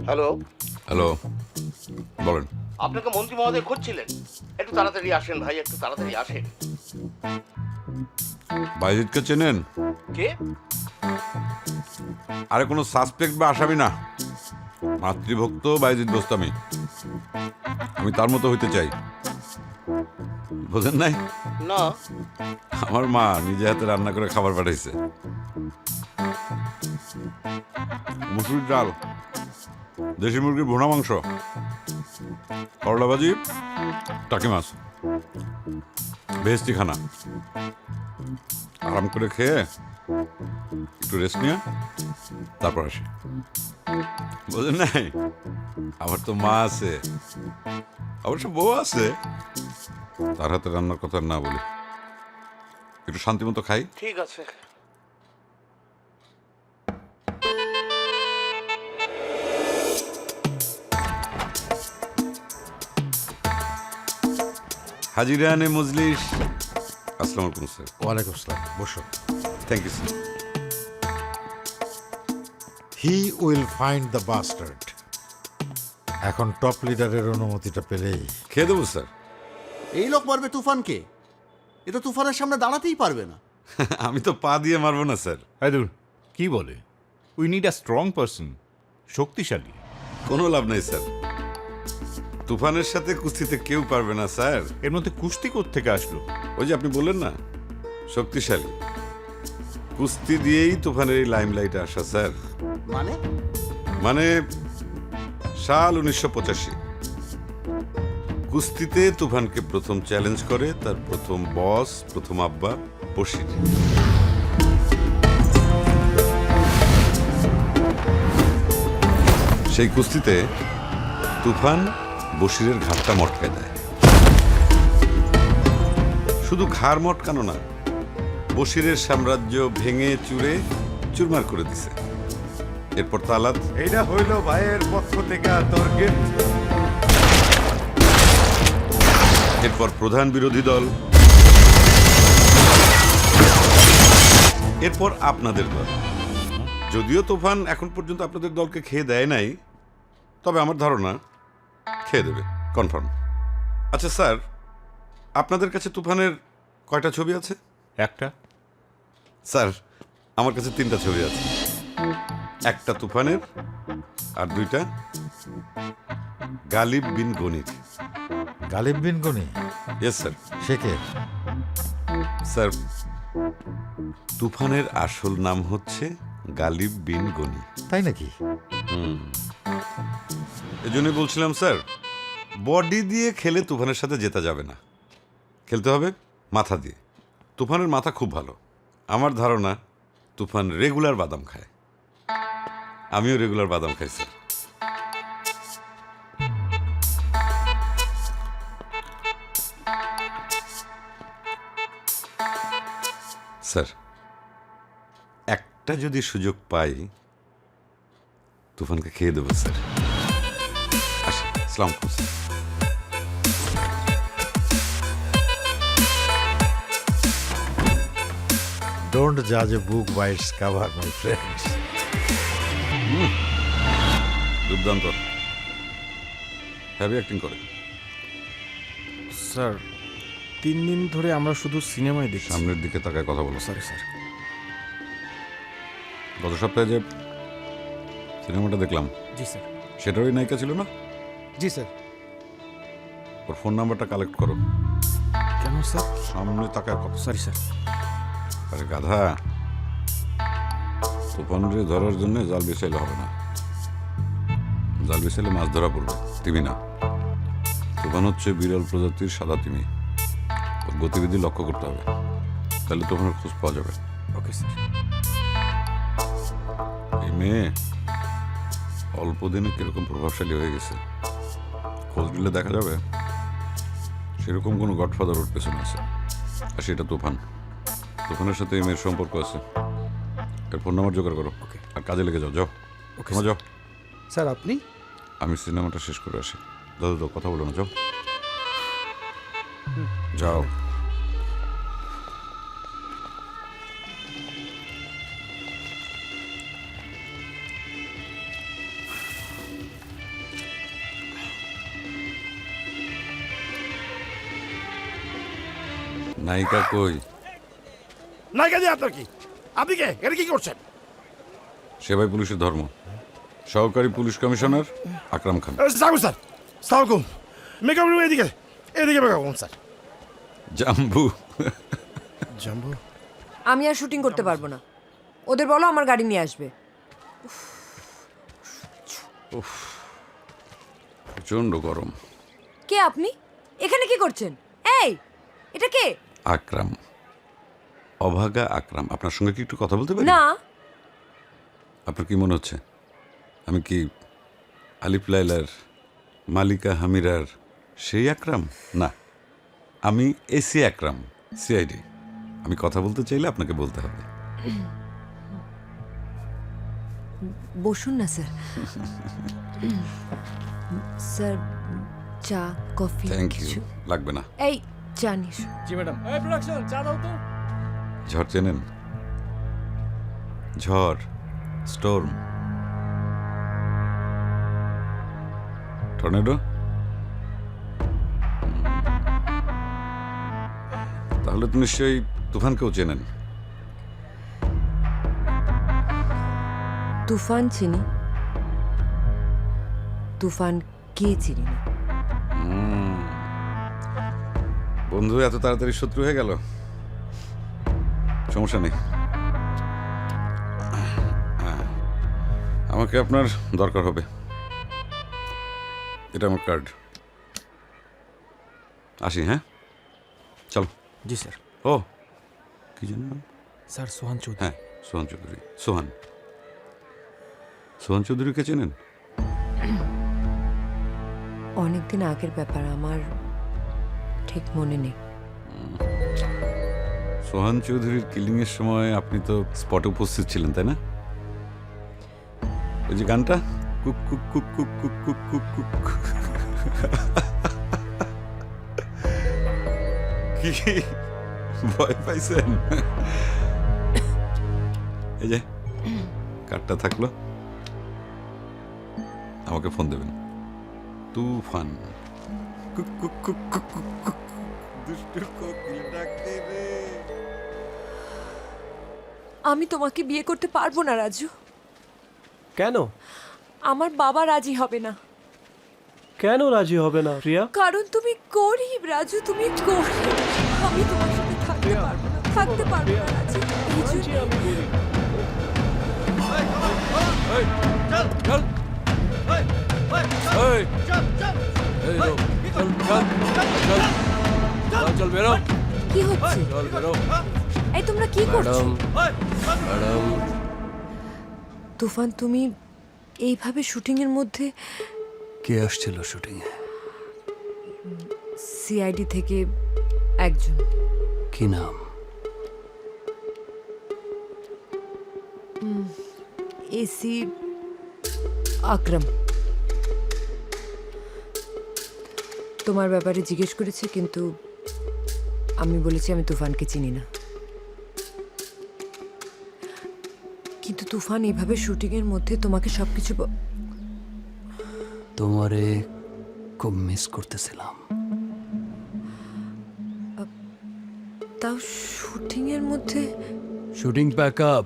Hello, hello, বলেন। আপনাকে মন্ত্রী মহোদয় খুঁজছিলেন। একটু তাড়াতাড়ি আসেন ভাই, একটু তাড়াতাড়ি আসেন। বাইজিৎকে চেনেন? কে? আরে কোনো সাসপেক্ট বা আসামি না, মাতৃভক্ত বাইজিৎ বোস্তামি। আমি তার মতো হইতে চাই, বোঝেন নাই? না। আমার মা নিজে হাতে রান্না করে খাবার পাঠাইছে। মুসুরির ডাল, দেশি মুরগির ভুনা মাংস, করলা ভাজি, টাকি মাছ, বেহেস্তি খানা। আরাম করে খেয়ে একটু রেস্ট নিয়ে তারপর আসি, বোঝেন নাই? আমার তো মা আছে, অবশ্য বউ আছে, তার হাতে রান্নার কথা না বলি। একটু শান্তি মতো খাই। ঠিক আছে। হাজিরানে মজলিস। আসসালামু আলাইকুম স্যার। ওয়ালাইকুম আসসালাম, বসুন। Thank you sir. He will find the bastard. এখন টপ লিডারের অনুমতিটা পেলেই খেয়ে দেবো স্যার। এই লোক মারবে তুফানকে? এ তো তুফানের সামনে দাঁড়াতেই পারবে না। আমি তো পা দিয়ে মারবো না স্যার। আদুর কি বলে? We need a strong person, শক্তিশালী। কোনো লাভ নাই স্যার, তুফানের সাথে কুস্তিতে কেউ পারবে না স্যার। এর মধ্যে কুস্তি থেকে আসলো? ওই যে আপনি বললেন না শক্তিশালী, কুস্তি দিয়েই তুফানের এই লাইমলাইটে আসা স্যার। মানে মানে সাল 1985 কুস্তিতে তুফানকে প্রথম চ্যালেঞ্জ করে তার প্রথম বস, প্রথম আব্বা বশির। সেই কুস্তিতে তুফান বশিরের ঘাড়টা মটকায় দেয়। শুধু ঘাড় মটকানো না, বশিরের সাম্রাজ্য ভেঙে চুরে চুরমার করে দিছে। এরপর তালাত এইটা হইল ভাইয়ের পক্ষ থেকে তোর গিফট। এরপর প্রধান বিরোধী দল, এরপর আপনাদের দল। যদিও তুফান এখন পর্যন্ত আপনাদের দলকে খেয়ে দেয় নাই, তবে আমার ধারণা খেয়ে দেবে কনফার্ম। আচ্ছা স্যার, আপনাদের কাছে তুফানের কয়টা ছবি আছে? একটা। স্যার আমার কাছে 3টা ছবি আছে। একটা তুফানের আর 2টা গালিব বিন গনির। গালিব বিন গনি? Yes sir. সে কে? স্যার তুফানের আসল নাম হচ্ছে গালিব বিন গনি। তাই নাকি? এজন্যই বলছিলাম স্যার, বডি দিয়ে খেলে তুফানের সাথে জেতা যাবে না, খেলতে হবে মাথা দিয়ে। তুফানের মাথা খুব ভালো। আমার ধারণা তুফান রেগুলার বাদাম খায়, আমিও রেগুলার বাদাম খাই স্যার। স্যার একটা যদি সুযোগ পাই তুফানকে খেয়ে দেবো স্যার। আসি, আসসালামু আলাইকুম স্যার। ডোন্ট জাজ a book by its cover, my friends. দুর্দান্ত, হ্যাভি অ্যাক্টিং করে। স্যার 3 দিন ধরে আমরা শুধু সিনেমায় দেখছি। সামনের দিকে তাকায় কথা বলো। Sorry sir. গত সপ্তাহে যে সিনেমাটা দেখলাম জি স্যার। সেটারই নায়িকা ছিল না? জি স্যার। ওর ফোন নাম্বারটা কালেক্ট করো। কেন স্যার? সামনে তাকায় কথা। Sorry sir. আরে গাধা, তুফানরে ধরার জন্য জাল বিছাইলে হবে না। জাল বিছাইলে মাছ ধরা পড়বে, তিমি না। তুফান হচ্ছে বিরল প্রজাতির সাদা তিমি, ওর গতিবিধি লক্ষ্য করতে হবে, তাহলে তুফানের খোঁজ পাওয়া যাবে। Okay sir. এই মেয়ে অল্প দিনে কিরকম প্রভাবশালী হয়ে গেছে, খোঁজ দিলে দেখা যাবে সেরকম কোনো গডফাদার ওর পেছনে আছে, আর সেটা তুফান। তুফানের সাথে এই মেয়ের সম্পর্ক আছে, এর ফোন নাম্বার জোগাড় করো। ওকে। আর কাজে লেগে যাও, যাও। ওকে তোমরা যাও। স্যার আপনি? আমি সিনেমাটা শেষ করে আসি। দাদা দাও, কথা বলো না, যাও যাও। নায়িকা কই? নায়িকা দিয়ে আপনার কি? আপনি কে? এটা কি করছেন? সেবাই পুলিশের ধর্ম। সহকারী পুলিশ কমিশনার আকরাম খান। জাগো স্যার, সালামালাইকুম। মেকআপ রুম এদিকে, এদিকে মেকআপ রুম স্যার। জাম্বু। জাম্বু, আমি আর শুটিং করতে পারবো না। ওদের বলো আমার গাড়ি নিয়ে আসবে। প্রচণ্ড গরম। কে আপনি? এখানে কি করছেন? এই, এটা কে? আকরাম, অভাগা আকরাম। আপনার সঙ্গে কি একটু কথা বলতে পারি? না। আপনার কি মনে হচ্ছে আমি কি আলিফ লাইলার, মালিকা হামিরার সেই আকরাম? না, আমি এসি আকরাম, সিআইডি। আমি কথা বলতে চাইলে আপনাকে বলতে হবে। বসুন না স্যার। স্যার, চা কফি থ্যাংক ইউ। কিছু? লাগবে না। এই, চা নিস। জি ম্যাডাম। এই প্রোডাকশন, চা দাও তো। ঝড় চেনেন? ঝড়, স্টোর্ম, টর্নেডো। তাহলে তো নিশ্চয়ই তুফানকেও চেনেন। তুফান চিনি, তুফান কে চিনি না। বন্ধু এত তাড়াতাড়ি শত্রু হয়ে গেল? সমস্যা নেই, আমাকে আপনার দরকার হবে। এটা আমার কার্ড। আসি, হ্যাঁ? চল। জি স্যার। ও, কি জানি নাম? স্যার সোহান চৌধুরী। হ্যাঁ, সোহান চৌধুরী। সোহান, সোহান চৌধুরীকে চেনেন? অনেকদিন আগের ব্যাপার, আমার ঠিক মনে নেই। সোহান চৌধুরীর কিলিং এর সময় আপনি তো স্পটে উপস্থিত ছিলেন, তাই না? ওই যে গানটা, কুক কুক কুক কুক কুক কুক কুক কুক। কি ভয় পাইছেন? এই যে কার্ডটা থাকলো, আমাকে ফোন দেবেন। তুফান। কুক কুক কুক কুক কুক কুক। দুষ্টু কোকিল ডাকে রে। আমি তোমাকে বিয়ে করতে পারবো না রাজু। কেন? আমার বাবা রাজি হবে না। কেন রাজি হবে না প্রিয়া? কারণ তুমি গরিব রাজু, তুমি গরিব। আমি তোমার সাথে থাকতে পারবো না, থাকতে পারবো না রাজু। এই জন্যই- কি হচ্ছে? এই তোমরা কি করছো? তুফান, তুমি এইভাবে শুটিং এর মধ্যে? কে আসছিল শুটিং এ? সিআইডি থেকে একজন। কি নাম? এসি আকরাম। তোমার ব্যাপারে জিজ্ঞেস করেছে, কিন্তু আমি বলেছি আমি তুফানকে চিনি না। কিন্তু তুফান এইভাবে শুটিং এর মধ্যে তোমাকে সবকিছু তোমারে খুব মিস করতেছিলাম। তাও শুটিং এর মধ্যে? Shooting pack up.